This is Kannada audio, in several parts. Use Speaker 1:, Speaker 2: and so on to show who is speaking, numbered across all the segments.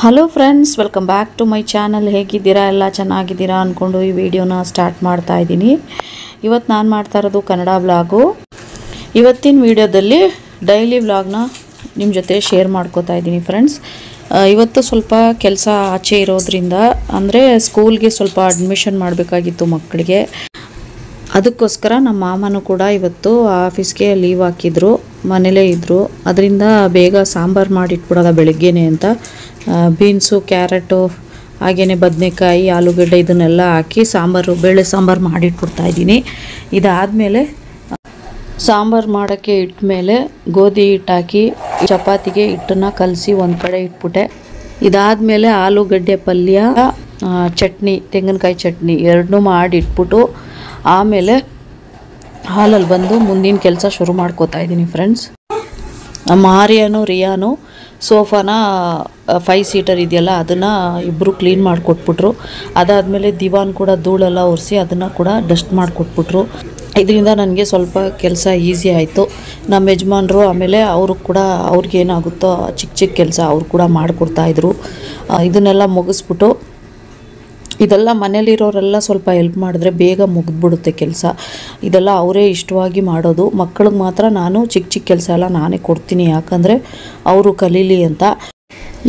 Speaker 1: Hello friends, welcome back to my channel. ಹೇಗಿದ್ದೀರಾ? ಎಲ್ಲ ಚೆನ್ನಾಗಿದ್ದೀರಾ ಅಂದ್ಕೊಂಡು ಈ ವಿಡಿಯೋನ ಸ್ಟಾರ್ಟ್ ಮಾಡ್ತಾ ಇದ್ದೀನಿ. ಇವತ್ತು ನಾನು ಮಾಡ್ತಾ ಇರೋದು ಕನ್ನಡ ವ್ಲಾಗು. ಇವತ್ತಿನ ವಿಡಿಯೋದಲ್ಲಿ ಡೈಲಿ ವ್ಲಾಗ್ನ ನಿಮ್ಮ ಜೊತೆ ಶೇರ್ ಮಾಡ್ಕೋತಾ ಇದ್ದೀನಿ ಫ್ರೆಂಡ್ಸ್. ಇವತ್ತು ಸ್ವಲ್ಪ ಕೆಲಸ ಆಚೆ ಇರೋದ್ರಿಂದ, ಅಂದರೆ ಸ್ಕೂಲ್ಗೆ ಸ್ವಲ್ಪ ಅಡ್ಮಿಷನ್ ಮಾಡಬೇಕಾಗಿತ್ತು ಮಕ್ಕಳಿಗೆ. ಅದಕ್ಕೋಸ್ಕರ ನಮ್ಮ ಮಾಮನೂ ಕೂಡ ಇವತ್ತು ಆಫೀಸ್ಗೆ ಲೀವ್ ಹಾಕಿದ್ರು, ಮನೇಲೇ ಇದ್ದರು. ಅದರಿಂದ ಬೇಗ ಸಾಂಬಾರು ಮಾಡಿಟ್ಬಿಡೋದ ಬೆಳಗ್ಗೆನೆ ಅಂತ ಬೀನ್ಸು, ಕ್ಯಾರೆಟು, ಹಾಗೆಯೇ ಬದನೆಕಾಯಿ, ಆಲೂಗಡ್ಡೆ ಇದನ್ನೆಲ್ಲ ಹಾಕಿ ಬೇಳೆ ಸಾಂಬಾರು ಮಾಡಿಟ್ಬಿಡ್ತಾಯಿದ್ದೀನಿ. ಇದಾದಮೇಲೆ ಸಾಂಬಾರು ಮಾಡೋಕ್ಕೆ ಇಟ್ಮೇಲೆ ಗೋಧಿ ಹಿಟ್ಟು ಹಾಕಿ ಚಪಾತಿಗೆ ಹಿಟ್ಟನ್ನು ಕಲಸಿ ಒಂದು ಕಡೆ ಇಟ್ಬಿಟ್ಟೆ. ಇದಾದಮೇಲೆ ಆಲೂಗಡ್ಡೆ ಪಲ್ಯ, ಚಟ್ನಿ, ತೆಂಗಿನಕಾಯಿ ಚಟ್ನಿ ಎರಡನ್ನೂ ಮಾಡಿ ಇಟ್ಬಿಟ್ಟು ಆಮೇಲೆ ಹಾಲಲ್ಲಿ ಬಂದು ಮುಂದಿನ ಕೆಲಸ ಶುರು ಮಾಡ್ಕೋತಾ ಇದ್ದೀನಿ ಫ್ರೆಂಡ್ಸ್. ಆರ್ಯನು ರಿಯಾನು ಸೋಫಾನ 5 ಸೀಟರ್ ಇದೆಯಲ್ಲ ಅದನ್ನು ಇಬ್ಬರು ಕ್ಲೀನ್ ಮಾಡಿಕೊಟ್ಬಿಟ್ರು. ಅದಾದಮೇಲೆ ದಿವಾನ್ ಕೂಡ ಧೂಳೆಲ್ಲ ಒರೆಸಿ ಅದನ್ನು ಕೂಡ ಡಸ್ಟ್ ಮಾಡಿಕೊಟ್ಬಿಟ್ರು. ಇದರಿಂದ ನನಗೆ ಸ್ವಲ್ಪ ಕೆಲಸ ಈಸಿ ಆಯಿತು. ನಮ್ಮ ಯಜಮಾನರು ಆಮೇಲೆ ಅವ್ರಿಗೇನಾಗುತ್ತೋ ಚಿಕ್ಕ ಕೆಲಸ ಅವ್ರು ಕೂಡ ಮಾಡಿಕೊಡ್ತಾಯಿದ್ರು. ಇದನ್ನೆಲ್ಲ ಮುಗಿಸ್ಬಿಟ್ಟು, ಇದೆಲ್ಲ ಮನೇಲಿರೋರೆಲ್ಲ ಸ್ವಲ್ಪ ಹೆಲ್ಪ್ ಮಾಡಿದ್ರೆ ಬೇಗ ಮುಗಿದ್ಬಿಡುತ್ತೆ ಕೆಲಸ. ಇದೆಲ್ಲ ಅವರೇ ಇಷ್ಟವಾಗಿ ಮಾಡೋದು. ಮಕ್ಕಳಿಗೆ ಮಾತ್ರ ನಾನು ಚಿಕ್ಕ ಕೆಲಸ ಎಲ್ಲ ನಾನೇ ಕೊಡ್ತೀನಿ, ಯಾಕಂದರೆ ಅವರು ಕಲೀಲಿ ಅಂತ.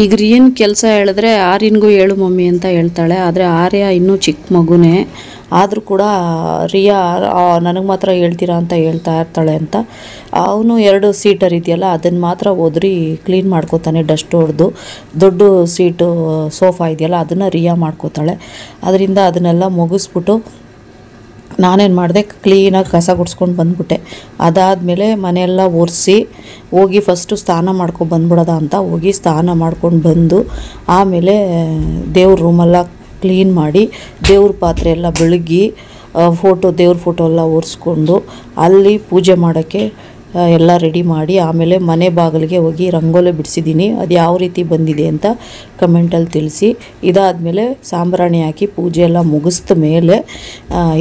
Speaker 1: ಈಗ ರಿಯನ್ ಕೆಲಸ ಹೇಳಿದ್ರೆ ಆರ್ಯನ್ಗೂ ಹೇಳು ಮಮ್ಮಿ ಅಂತ ಹೇಳ್ತಾಳೆ. ಆದರೆ ಆರ್ಯ ಇನ್ನೂ ಚಿಕ್ಕ ಮಗುನೇ, ಆದರೂ ಕೂಡ ರಿಯಾ ನನಗೆ ಮಾತ್ರ ಹೇಳ್ತೀರಾ ಅಂತ ಹೇಳ್ತಾ ಇರ್ತಾಳೆ ಅಂತ ಅವನು 2 ಸೀಟರ್ ಇದೆಯಲ್ಲ ಅದನ್ನು ಮಾತ್ರ ಒದರಿ ಕ್ಲೀನ್ ಮಾಡ್ಕೋತಾನೆ, ಡಸ್ಟ್ ಹೊಡೆದು. ದೊಡ್ಡ ಸೀಟು ಸೋಫಾ ಇದೆಯಲ್ಲ ಅದನ್ನು ರಿಯಾ ಮಾಡ್ಕೋತಾಳೆ. ಅದರಿಂದ ಅದನ್ನೆಲ್ಲ ಮುಗಿಸ್ಬಿಟ್ಟು ನಾನೇನು ಮಾಡಿದೆ, ಕ್ಲೀನಾಗಿ ಕಸ ಗುಡಿಸ್ಕೊಂಡು ಬಂದ್ಬಿಟ್ಟೆ. ಅದಾದಮೇಲೆ ಮನೆಯೆಲ್ಲ ಒರೆಸಿ ಹೋಗಿ ಫಸ್ಟು ಸ್ನಾನ ಮಾಡ್ಕೊಂಡು ಬಂದ್ಬಿಡೋದ ಅಂತ ಹೋಗಿ ಸ್ನಾನ ಮಾಡ್ಕೊಂಡು ಬಂದು ಆಮೇಲೆ ದೇವ್ರ ರೂಮೆಲ್ಲ ಕ್ಲೀನ್ ಮಾಡಿ ದೇವ್ರ ಪಾತ್ರೆ ಎಲ್ಲ ಬೆಳಗಿ ದೇವ್ರ ಫೋಟೋ ಎಲ್ಲ ಒರೆಸ್ಕೊಂಡು ಅಲ್ಲಿ ಪೂಜೆ ಮಾಡೋಕ್ಕೆ ಎಲ್ಲ ರೆಡಿ ಮಾಡಿ ಆಮೇಲೆ ಮನೆ ಬಾಗಿಲಿಗೆ ಹೋಗಿ ರಂಗೋಲಿ ಬಿಡಿಸಿದ್ದೀನಿ. ಅದು ಯಾವ ರೀತಿ ಬಂದಿದೆ ಅಂತ ಕಮೆಂಟಲ್ಲಿ ತಿಳಿಸಿ. ಇದಾದಮೇಲೆ ಸಾಂಬ್ರಾಣಿ ಹಾಕಿ ಪೂಜೆ ಎಲ್ಲ ಮುಗಿಸ್ದ ಮೇಲೆ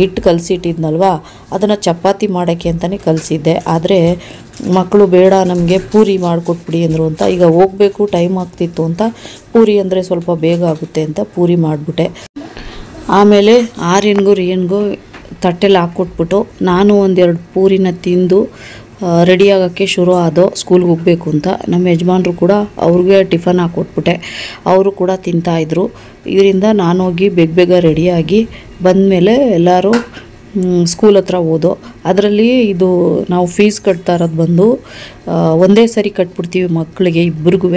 Speaker 1: ಹಿಟ್ಟು ಕಲಸಿಟ್ಟಿದ್ನಲ್ವ ಅದನ್ನು ಚಪಾತಿ ಮಾಡೋಕ್ಕೆ ಅಂತಲೇ ಕಲಿಸಿದ್ದೆ. ಆದರೆ ಮಕ್ಕಳು ಬೇಡ ನಮಗೆ ಪೂರಿ ಮಾಡಿಕೊಟ್ಬಿಡಿ ಅಂದರು ಅಂತ. ಈಗ ಹೋಗಬೇಕು, ಟೈಮ್ ಆಗ್ತಿತ್ತು ಅಂತ ಪೂರಿ ಅಂದರೆ ಸ್ವಲ್ಪ ಬೇಗ ಆಗುತ್ತೆ ಅಂತ ಪೂರಿ ಮಾಡಿಬಿಟ್ಟೆ. ಆಮೇಲೆ ಆರ್ಯನ್ಗೂ ರಿಯನ್ಗೂ ತಟ್ಟೆಲ್ಲಿ ಹಾಕ್ಕೊಟ್ಬಿಟ್ಟು ನಾನು 1-2 ಪೂರಿನ ತಿಂದು ರೆಡಿ ಆಗೋಕ್ಕೆ ಶುರು ಆದೋ ಸ್ಕೂಲ್ಗೆ ಹೋಗಬೇಕು ಅಂತ. ನಮ್ಮ ಯಜಮಾನರು ಕೂಡ ಅವ್ರಿಗೆ ಟಿಫನ್ ಹಾಕ್ಕೊಟ್ಬಿಟ್ಟೆ, ಅವರು ಕೂಡ ತಿಂತಾಯಿದ್ರು. ಇದರಿಂದ ನಾನು ಹೋಗಿ ಬೇಗ ರೆಡಿಯಾಗಿ ಬಂದಮೇಲೆ ಎಲ್ಲರೂ ಸ್ಕೂಲ್ ಹತ್ರ ಹೋದೋ. ಅದರಲ್ಲಿ ನಾವು ಫೀಸ್ ಕಟ್ತಾ ಇರೋದು ಬಂದು ಒಂದೇ ಸರಿ ಕಟ್ಬಿಡ್ತೀವಿ ಮಕ್ಕಳಿಗೆ ಇಬ್ಬರಿಗೂ.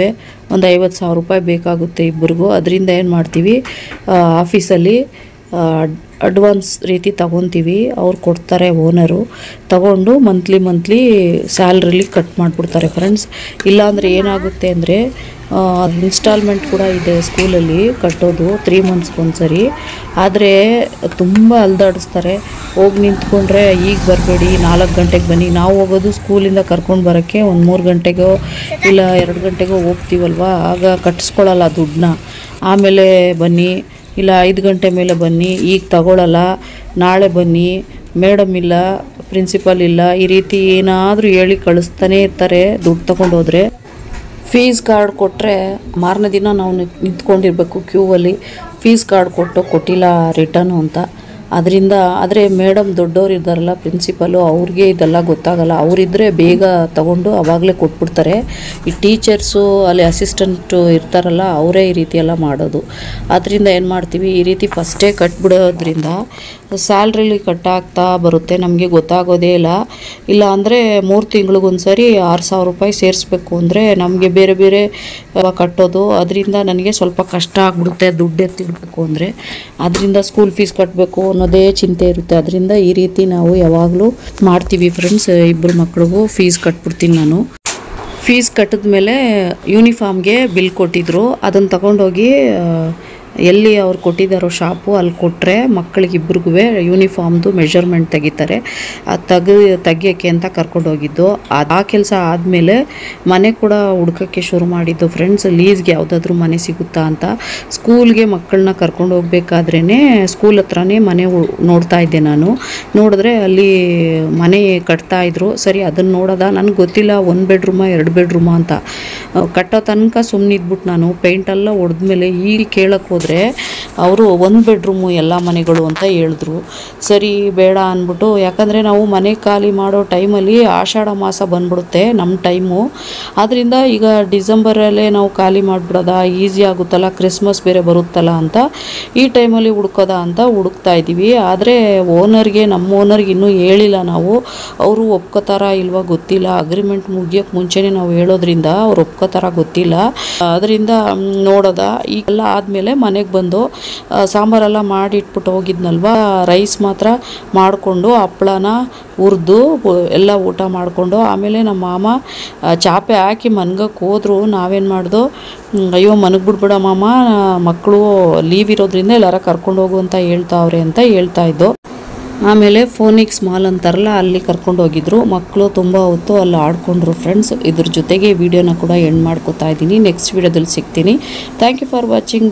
Speaker 1: ಒಂದು 50,000 ರೂಪಾಯಿ ಬೇಕಾಗುತ್ತೆ ಇಬ್ಬರಿಗೂ. ಅದರಿಂದ ಏನು ಮಾಡ್ತೀವಿ, ಆಫೀಸಲ್ಲಿ ಅಡ್ವಾನ್ಸ್ ರೀತಿ ತಗೊತೀವಿ, ಅವ್ರು ಕೊಡ್ತಾರೆ ಓನರು. ತಗೊಂಡು ಮಂತ್ಲಿ ಸ್ಯಾಲ್ರಿಲಿ ಕಟ್ ಮಾಡಿಬಿಡ್ತಾರೆ ಫ್ರೆಂಡ್ಸ್. ಇಲ್ಲಾಂದರೆ ಏನಾಗುತ್ತೆ ಅಂದರೆ ಇನ್ಸ್ಟಾಲ್ಮೆಂಟ್ ಕೂಡ ಇದೆ ಸ್ಕೂಲಲ್ಲಿ ಕಟ್ಟೋದು 3 ಮಂತ್ಸ್ಗೊಂದ್ಸರಿ. ಆದರೆ ತುಂಬ ಅಲ್ದಾಡಿಸ್ತಾರೆ. ಹೋಗಿ ನಿಂತ್ಕೊಂಡ್ರೆ ಈಗ ಬರಬೇಡಿ, 4 ಗಂಟೆಗೆ ಬನ್ನಿ. ನಾವು ಹೋಗೋದು ಸ್ಕೂಲಿಂದ ಕರ್ಕೊಂಡು ಬರೋಕ್ಕೆ 3 ಗಂಟೆಗೋ ಇಲ್ಲ 2 ಗಂಟೆಗೋ ಹೋಗ್ತೀವಲ್ವ, ಆಗ ಕಟ್ಟಿಸ್ಕೊಳ್ಳಲ್ಲ ದುಡ್ಡನ್ನ. ಆಮೇಲೆ ಬನ್ನಿ, ಇಲ್ಲ 5 ಗಂಟೆ ಮೇಲೆ ಬನ್ನಿ, ಈಗ ತಗೊಳ್ಳಲ್ಲ, ನಾಳೆ ಬನ್ನಿ, ಮೇಡಮ್ ಇಲ್ಲ, ಪ್ರಿನ್ಸಿಪಲ್ ಇಲ್ಲ, ಈ ರೀತಿ ಏನಾದರೂ ಹೇಳಿ ಕಳಿಸ್ತಾನೆ ಇರ್ತಾರೆ. ದುಡ್ಡು ತಗೊಂಡೋದ್ರೆ ಫೀಸ್ ಕಾರ್ಡ್ ಕೊಟ್ಟರೆ ಮಾರನೇ ದಿನ ನಾವು ನಿಂತ್ಕೊಂಡಿರ್ಬೇಕು ಕ್ಯೂವಲ್ಲಿ, ಫೀಸ್ ಕಾರ್ಡ್ ಕೊಟ್ಟಿಲ್ಲ ರಿಟರ್ನು ಅಂತ. ಅದರಿಂದ ಆದರೆ ಮೇಡಮ್ ದೊಡ್ಡವ್ರು ಇದ್ದಾರಲ್ಲ ಪ್ರಿನ್ಸಿಪಲು, ಅವ್ರಿಗೆ ಇದೆಲ್ಲ ಗೊತ್ತಾಗಲ್ಲ. ಅವರಿದ್ದರೆ ಬೇಗ ತಗೊಂಡು ಆವಾಗಲೇ ಕೊಟ್ಬಿಡ್ತಾರೆ. ಈ ಟೀಚರ್ಸು ಅಲ್ಲಿ ಅಸಿಸ್ಟೆಂಟು ಇರ್ತಾರಲ್ಲ ಅವರೇ ಈ ರೀತಿ ಎಲ್ಲ ಮಾಡೋದು. ಅದರಿಂದ ಏನು ಮಾಡ್ತೀವಿ, ಈ ರೀತಿ ಫಸ್ಟೇ ಕಟ್ಬಿಡೋದ್ರಿಂದ ಸ್ಯಾಲ್ರಿಲಿ ಕಟ್ಟಾಗ್ತಾ ಬರುತ್ತೆ, ನಮಗೆ ಗೊತ್ತಾಗೋದೇ ಇಲ್ಲ. ಇಲ್ಲ ಅಂದರೆ 3 ತಿಂಗಳಿಗೊಂದ್ಸರಿ 6,000 ರೂಪಾಯಿ ಸೇರಿಸ್ಬೇಕು ಅಂದರೆ ನಮಗೆ ಬೇರೆ ಕಟ್ಟೋದು. ಅದರಿಂದ ನನಗೆ ಸ್ವಲ್ಪ ಕಷ್ಟ ಆಗ್ಬಿಡುತ್ತೆ ದುಡ್ಡು ಎತ್ತಿಡಬೇಕು ಅಂದರೆ. ಅದರಿಂದ ಸ್ಕೂಲ್ ಫೀಸ್ ಕಟ್ಟಬೇಕು ಅನ್ನೋದೇ ಚಿಂತೆ ಇರುತ್ತೆ. ಅದರಿಂದ ಈ ರೀತಿ ನಾವು ಯಾವಾಗಲೂ ಮಾಡ್ತೀವಿ ಫ್ರೆಂಡ್ಸ್. ಇಬ್ಬರು ಮಕ್ಳಿಗೂ ಫೀಸ್ ಕಟ್ಬಿಡ್ತೀನಿ ನಾನು. ಫೀಸ್ ಕಟ್ಟಿದ ಮೇಲೆ ಯೂನಿಫಾರ್ಮ್ಗೆ ಬಿಲ್ ಕೊಟ್ಟಿದ್ರು, ಅದನ್ನು ತಗೊಂಡೋಗಿ ಎಲ್ಲಿ ಅವ್ರು ಕೊಟ್ಟಿದ್ದಾರೋ ಶಾಪು ಅಲ್ಲಿ ಕೊಟ್ಟರೆ ಮಕ್ಕಳಿಗಿಬ್ರಿಗೂ ಯೂನಿಫಾರ್ಮ್ದು ಮೆಷರ್ಮೆಂಟ್ ತೆಗಿತಾರೆ. ಅದು ತೆಗಿಯೋಕ್ಕೆ ಅಂತ ಕರ್ಕೊಂಡೋಗಿದ್ದು. ಆ ಕೆಲಸ ಆದಮೇಲೆ ಮನೆ ಕೂಡ ಹುಡ್ಕೋಕ್ಕೆ ಶುರು ಮಾಡಿದ್ದು ಫ್ರೆಂಡ್ಸ್. ಲೀಸ್ಗೆ ಯಾವುದಾದ್ರೂ ಮನೆ ಸಿಗುತ್ತಾ ಅಂತ. ಸ್ಕೂಲ್ಗೆ ಮಕ್ಕಳನ್ನ ಕರ್ಕೊಂಡು ಹೋಗ್ಬೇಕಾದ್ರೇ ಸ್ಕೂಲ್ ಹತ್ರನೇ ಮನೆ ನೋಡ್ತಾ ಇದ್ದೆ ನಾನು. ನೋಡಿದ್ರೆ ಅಲ್ಲಿ ಮನೆ ಕಟ್ತಾಯಿದ್ರು. ಸರಿ ಅದನ್ನು ನೋಡೋದ, ನನಗೆ ಗೊತ್ತಿಲ್ಲ 1 ಬೆಡ್ರೂಮಾ 2 ಬೆಡ್ರೂಮಾ ಅಂತ. ಕಟ್ಟೋ ತನಕ ಸುಮ್ಮನಿದ್ಬಿಟ್ಟು ನಾನು ಪೇಂಟೆಲ್ಲ ಹೊಡೆದ್ಮೇಲೆ ಈಗ ಕೇಳಕ್ಕೆ ಹೋದರೆ ಅವರು 1 ಬೆಡ್ರೂಮು ಎಲ್ಲ ಮನೆಗಳು ಅಂತ ಹೇಳಿದ್ರು. ಸರಿ ಬೇಡ ಅಂದ್ಬಿಟ್ಟು, ಯಾಕಂದರೆ ನಾವು ಮನೆ ಖಾಲಿ ಮಾಡೋ ಟೈಮಲ್ಲಿ ಆಷಾಢ ಮಾಸ ಬಂದ್ಬಿಡುತ್ತೆ ನಮ್ಮ ಟೈಮು. ಆದ್ದರಿಂದ ಈಗ ಡಿಸೆಂಬರಲ್ಲೇ ನಾವು ಖಾಲಿ ಮಾಡಿಬಿಡೋದ, ಈಸಿ ಆಗುತ್ತಲ್ಲ, ಕ್ರಿಸ್ಮಸ್ ಬೇರೆ ಬರುತ್ತಲ್ಲ ಅಂತ ಈ ಟೈಮಲ್ಲಿ ಹುಡ್ಕೋದ ಅಂತ ಹುಡುಕ್ತಾ ಇದ್ದೀವಿ. ಆದರೆ ನಮ್ಮ ಓನರ್ಗೆ ಇನ್ನೂ ಹೇಳಿಲ್ಲ ನಾವು. ಅವರು ಒಪ್ಕೋತಾರ ಇಲ್ವಾ ಗೊತ್ತಿಲ್ಲ. ಅಗ್ರಿಮೆಂಟ್ ಮುಗಿಯೋಕ್ಕೆ ಮುಂಚೆನೇ ನಾವು ಹೇಳೋದ್ರಿಂದ ಅವ್ರು ಒಪ್ಕೋತಾರ ಗೊತ್ತಿಲ್ಲ. ಅದರಿಂದ ನೋಡೋದ. ಈಗೆಲ್ಲ ಆದಮೇಲೆ ಮನೆಗೆ ಬಂದು ಸಾಂಬಾರೆಲ್ಲ ಮಾಡಿ ಇಟ್ಬಿಟ್ಟು ಹೋಗಿದ್ನಲ್ವ, ರೈಸ್ ಮಾತ್ರ ಮಾಡಿಕೊಂಡು ಹಪ್ಪಳನ ಹುರಿದು ಎಲ್ಲ ಊಟ ಮಾಡಿಕೊಂಡು ಆಮೇಲೆ ನಮ್ಮ ಮಾಮ ಚಾಪೆ ಹಾಕಿ ಮನ್ಗಕ್ಕೆ ಹೋದ್ರು. ನಾವೇನು ಮಾಡ್ದೋ, ಅಯ್ಯೋ ಮನಗ್ಬಿಡ್ಬೇಡ ಮಾಮ, ಮಕ್ಕಳು ಲೀವ್ ಇರೋದ್ರಿಂದ ಎಲ್ಲಾರ ಕರ್ಕೊಂಡು ಹೋಗು ಅಂತ ಹೇಳ್ತಾವ್ರೆ ಅಂತ ಹೇಳ್ತಾ ಇದ್ದು. ಆಮೇಲೆ ಫೋನಿಕ್ಸ್ ಮಾಲ್ ಅಂತಾರಲ್ಲ ಅಲ್ಲಿ ಕರ್ಕೊಂಡು ಹೋಗಿದ್ರು. ಮಕ್ಕಳು ತುಂಬ ಹೊತ್ತು ಅಲ್ಲಿ ಆಡ್ಕೊಂಡ್ರು ಫ್ರೆಂಡ್ಸ್. ಇದ್ರ ಜೊತೆಗೆ ವಿಡಿಯೋನ ಕೂಡ ಎಂಡ್ ಮಾಡ್ಕೊತಾ ಇದ್ದೀನಿ. ನೆಕ್ಸ್ಟ್ ವಿಡಿಯೋದಲ್ಲಿ ಸಿಗ್ತೀನಿ. Thank you for watching.